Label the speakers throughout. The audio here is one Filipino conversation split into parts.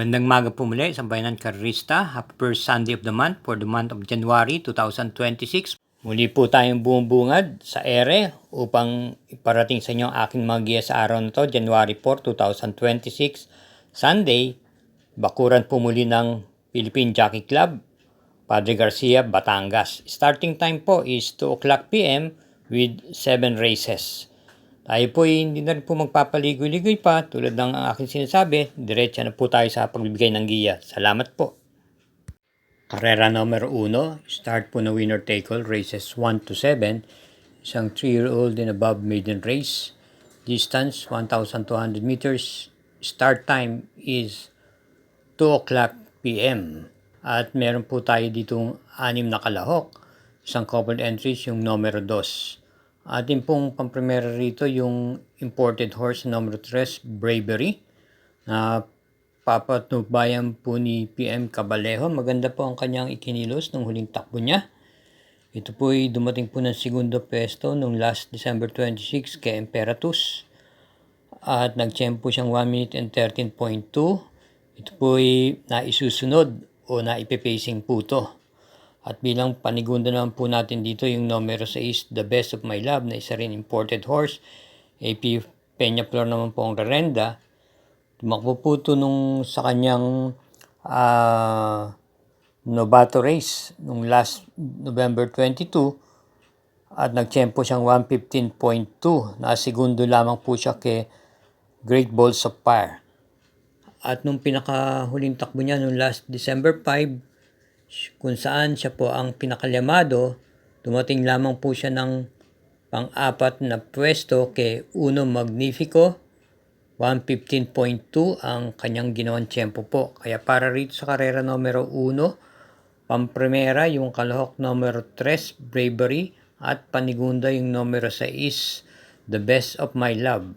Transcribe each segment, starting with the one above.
Speaker 1: Magandang maga po muli sa Bayanan Karista. Happy first Sunday of the month for the month of January 2026. Muli po tayong bumubungad sa ere upang iparating sa inyo ang aking mga giya sa araw na to, January 4, 2026, Sunday. Bakuran po muli ng Philippine Jockey Club, Padre Garcia, Batangas. Starting time po is 2 o'clock p.m. with 7 races. Tayo po hindi na rin po magpapaligoy-ligoy pa tulad ng aking sinasabi. Diretso na po tayo sa pagbibigay ng giya. Salamat po. Karera numero 1, start po na winner take all, races 1 to 7. Isang 3-year-old and above maiden race. Distance 1,200 meters. Start time is 2 o'clock p.m. At meron po tayo ditong 6 na kalahok. Isang coupled entries yung numero 2. Atin pong pamprimera rito yung imported horse numero 3, Bravery, na papatnubayan po ni PM Cabalejo. Maganda po ang kanyang ikinilos ng huling takbo niya. Ito po ay dumating po ng segundo pwesto noong last December 26 kay Emperatus. At nag-champ po siyang 1 minute and 13.2. Ito po ay naisusunod o naipipacing po to. At bilang panigunda naman po natin dito yung numero 6, The Best of My Love, na isa rin imported horse. AP Peñaflor naman po ang rerenda. Tumakbo po ito nung sa kanyang novato race nung last November 22 at nag-tempo siyang 1:15.2. Nasigundo lamang po siya kay Great Balls of Fire. At nung pinakahuling takbo niya nung last December 5, kung saan siya po ang pinakalyamado, dumating lamang po siya ng pang-apat na pwesto kay Uno Magnifico. 1:15.2 ang kanyang ginawang tiyempo po. Kaya para rito sa karera numero 1, pamprimera yung kalahok numero 3, Bravery, at panigunda yung numero 6, The Best of My Love.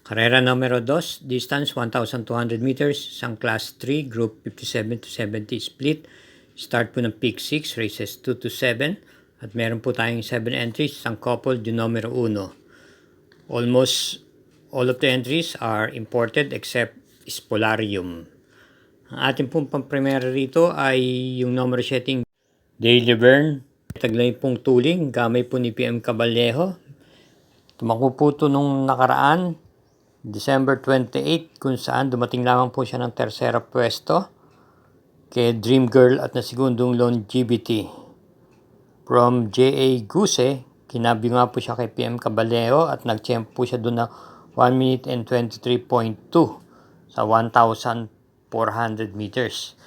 Speaker 1: Karera numero 2, distance 1,200 meters, isang class 3, group 57 to 70 split. Start po ng pick 6, races 2 to 7. At meron po tayong 7 entries, isang couple, yung numero 1. Almost all of the entries are imported except Spolarium. Ang ating pong pamprimera rito ay yung numero setting Daily Burn. Taglay pong tuling, gamay po ni PM Cabalejo. Tumakbo po ito nung nakaraan, December 28, kung saan dumating lamang po siya ng tersera pwesto kay Dream Girl at nasigundong Longevity. From J.A. Guse, kinabi nga po siya kay PM Cabalejo at nag-champ po siya doon na 1 minute and 23.2 sa 1,400 meters.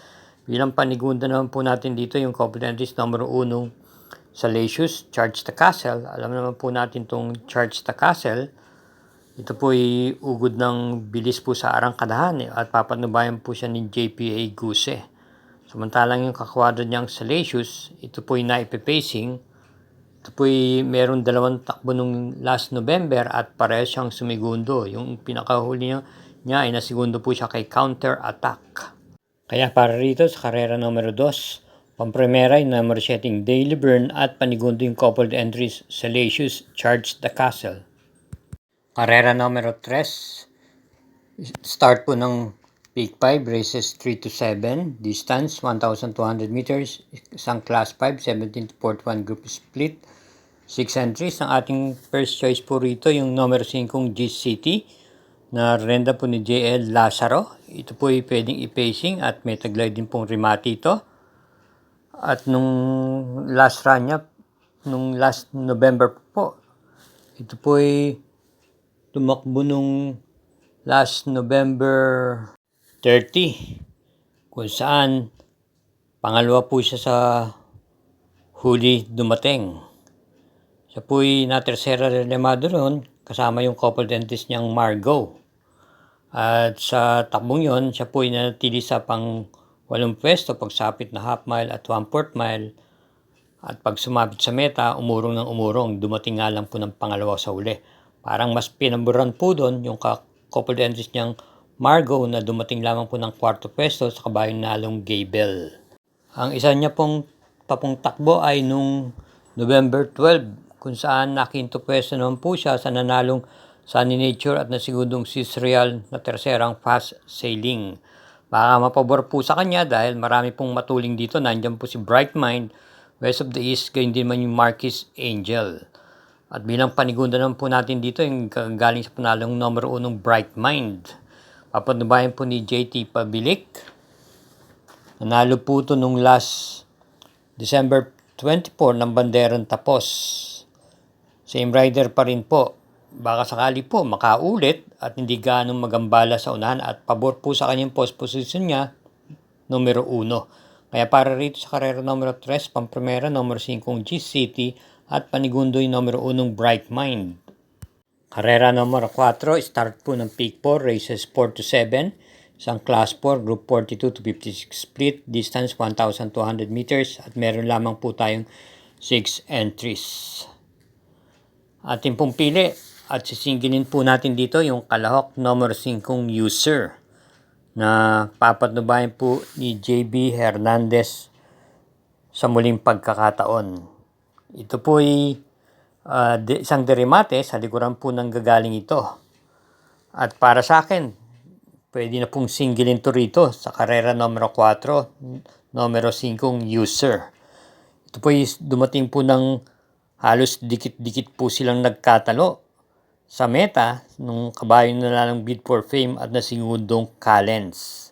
Speaker 1: Bilang panigunda naman po natin dito yung couple entries numero 1, Salacious, Charge the Castle. Alam naman po natin itong Charge the Castle. Ito po ay ugod ng bilis po sa arangkadahan at papatnubayan po siya ni JPA Guse. Samantalang yung kakwadro niyang Salacious, ito po ay naipipacing. Ito po ay meron 2 takbo nung last November at pareho siyang sumigundo. Yung pinakahuli niya ay nasigundo po siya kay Counter Attack. Kaya para rito sa karera numero 2, pamprimera yung numero setting Daily Burn at panigundo yung coupled entries Salacious, Charge the Castle. Karera numero 3, start po ng Pick 5, races 3 to 7, distance 1,200 meters, isang class 5, 17 to 41 group split, 6 entries. Ang ating first choice po rito yung numero 5, G-City, na renda po ni JL Lazaro. Ito po ay pwedeng i-pacing at may taglay din pong remate ito. At nung last run niya, nung last November po, ito po ay tumakbo nung last November 30, kung saan pangalawa po siya sa huli dumating. Siya po ay na-tersera relemado ron, kasama yung couple entries niyang Margo. At sa takbong yon, siya po ay nanatili sa pang-8 pwesto, pagsapit na half mile at 1/4 mile. At pag sumapit sa meta, umurong ng umurong, dumating nga lang po ng pangalawa sa huli. Parang mas pinamburan po doon yung couple entries niyang Margo na dumating lamang po ng 4th pwesto sa kabayong nalong Gable. Ang isa niya pong tapong takbo ay nung November 12, kung saan nakinto pwesto naman po siya sa nanalong Sunny Nature at nasigundong Sis Real na terserang fast sailing. Baka mapabor po sa kanya dahil marami pong matuling dito. Nandiyan po si Bright Mind, West of the East, gayon din man yung Marquis Angel. At bilang panigunda naman po natin dito yung galing sa panalong numero 1 Bright Mind. Papanubayan po ni JT Pabilik. Nanalo po ito nung last December 24 ng Banderan Tapos. Same rider pa rin po. Baka sakali po makaulit at hindi ganong magambala sa unahan at pabor po sa kanyang post position niya, numero 1. Kaya para rito sa karera numero 3, pamprimera numero 5 G-City at panigundoy numero 1 Bright Mind. Karera numero 4, start po ng peak 4, races 4 to 7. Isang class 4, group 42 to 56 split, distance 1,200 meters at meron lamang po tayong 6 entries. Ating pong pili at sisingilin po natin dito yung kalahok number 5 user na papatnubayan po ni JB Hernandez sa muling pagkakataon. Ito po ay isang derimate, sa likuran po ng gagaling ito. At para sa akin, pwede na pong singilin to rito sa karera numero 4, numero 5 user. Ito po ay dumating po ng halos dikit-dikit po silang nagkatalo sa meta nung kabayo nila ng Bid for Fame at nasingundong Callens.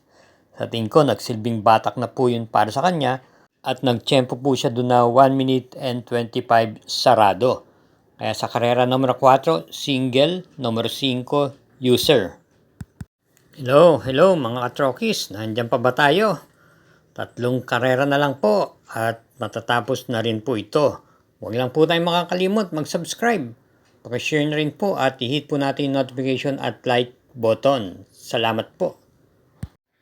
Speaker 1: Sa tingin ko, nagsilbing batak na po yun para sa kanya at nagtsempo po siya doon na 1 minute and 25 sarado. Kaya sa karera numero 4, single, numero 5, user. Hello mga katrokis, nandiyan pa ba tayo? 3 karera na lang po at matatapos na rin po ito. Huwag lang po tayong makakalimot mag-subscribe. Paki-share na rin po at i-hit po natin yung notification at like button. Salamat po.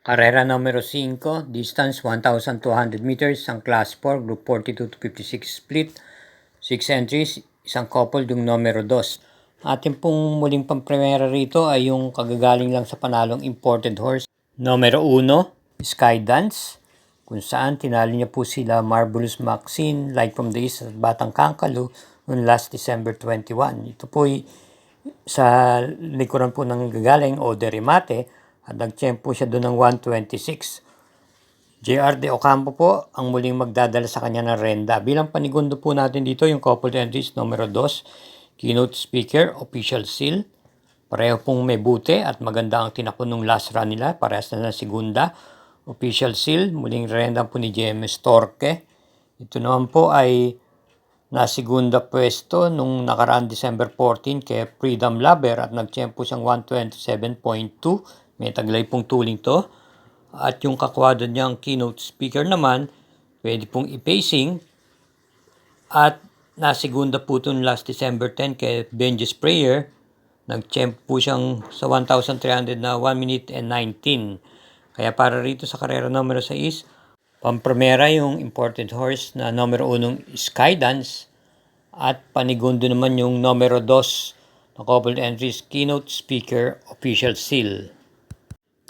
Speaker 1: Karera numero 5, distance 1,200 meters, ang class 4, group 42 to 56 split, 6 entries, isang couple yung numero 2. Ating pong muling pampremera rito ay yung kagagaling lang sa panalong imported horse. Numero 1, Skydance, kung saan tinalo niya po sila Marvelous Maxine, Light from the East at Batang Kangkalu noong last December 21. Ito po ay sa likuran po ng gagaling o derimate at nagtsempo siya doon ng 126. JR De Ocampo po ang muling magdadala sa kanya ng renda. Bilang panigundo po natin dito yung couple entries numero 2, keynote speaker, official seal. Pareho pong may bute at maganda ang tinakbo nung last run nila. Parehas na segunda. Official seal, muling renda po ni JMS Torque. Ito naman po ay nasigunda pwesto nung nakaraan December 14 kay Freedom Lover at nagtsempo siyang 127.2. May taglay pong tuling to. At yung kakwado niyang keynote speaker naman, pwede pong i-pacing. At nasigunda po ito last December 10 kay Benji's Prayer. Nag-champ po siyang sa 1,300 na 1 minute and 19. Kaya para rito sa karera numero 6, pampremera yung imported horse na numero 1 Skydance at panigundo naman yung numero 2 na couple entries keynote speaker official seal.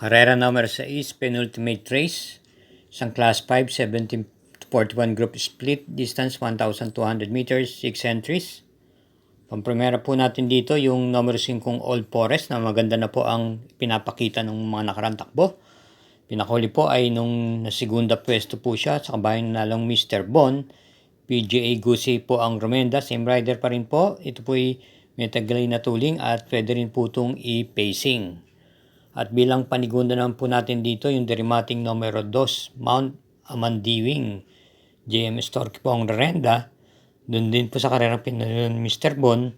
Speaker 1: Karera numero 6, penultimate race, isang class 5, 17 to 41 group split, distance 1,200 meters, 6 entries. Pampremera po natin dito yung numero 5 Old Forest na maganda na po ang pinapakita ng mga nakarang takbo. Pinakuli po ay nung nasigunda pwesto po siya sa kabayan nalong Mr. Bon. PGA Gusi po ang Romenda, same rider pa rin po. Ito po ay may taglay na tuling at pwede rin po itong i-pacing. At bilang panigunda naman po natin dito yung derimating numero 2, Mount Amandiwing. JMS Torque po ang Renda. Doon din po sa karerang pinanalo ni Mr. Bon.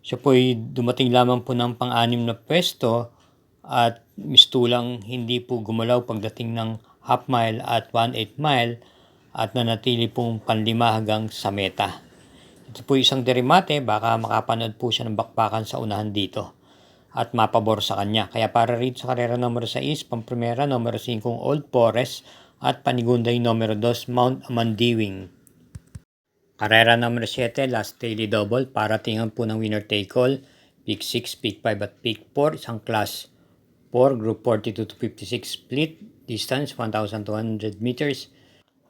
Speaker 1: Siya po ay dumating lamang po ng pang-anim na pwesto at mistulang hindi po gumalaw pagdating ng half mile at 1/8 mile at nanatili pong panlima hanggang sa meta. Ito po isang derimate, baka makapanood po siya ng bakbakan sa unahan dito at mapabor sa kanya. Kaya para rito sa karera numero 6, pampremera numero 5 Old Forest at panigunday numero 2 Mount Amandiwing. Karera numero 7, last daily double, para tingnan po ng winner take all, peak 6, peak 5 at peak 4, isang class 4, group 42 to 56 split, distance 1,200 meters.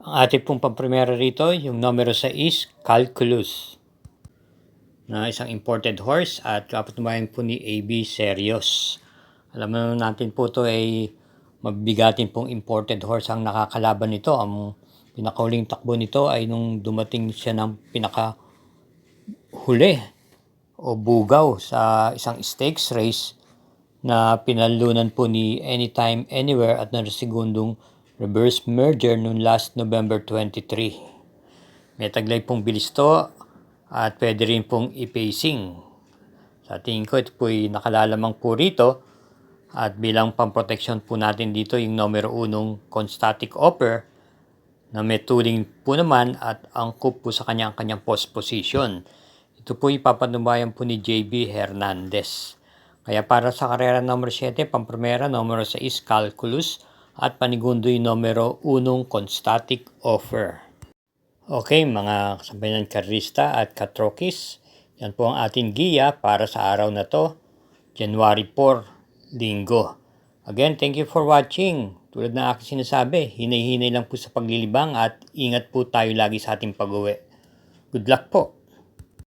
Speaker 1: Ang ating pong pampremera rito, yung numero 6, Calculus. na isang imported horse at kapitbahay po ni AB Serios. Alam natin po ito ay mabigatin pong imported horse ang nakakalaban nito. Ang pinakahuling takbo nito ay nung dumating siya ng pinakahuli o bugaw sa isang stakes race na pinalunan po ni Anytime Anywhere at narsegundong reverse merger noong last November 23. May taglay pong bilis to at pwede rin pong i-pacing. Sa tingin ko ito po ay nakalalamang po rito at bilang pamproteksyon po natin dito yung numero 1 constatic offer na may tuling po naman at angkop po sa kanyang post position. Ito po ipapanubayan po ni JB Hernandez. Kaya para sa karera numero 7, pampremera numero 6 calculus at panigundo yung numero 1 constatic offer. Okay, mga kasabayan karista at katrokis, yan po ang ating giya para sa araw na to, January 4, Linggo. Again, thank you for watching. Tulad ng aking sinasabi, hinay-hinay lang po sa paglilibang at ingat po tayo lagi sa ating pag-uwi. Good luck po!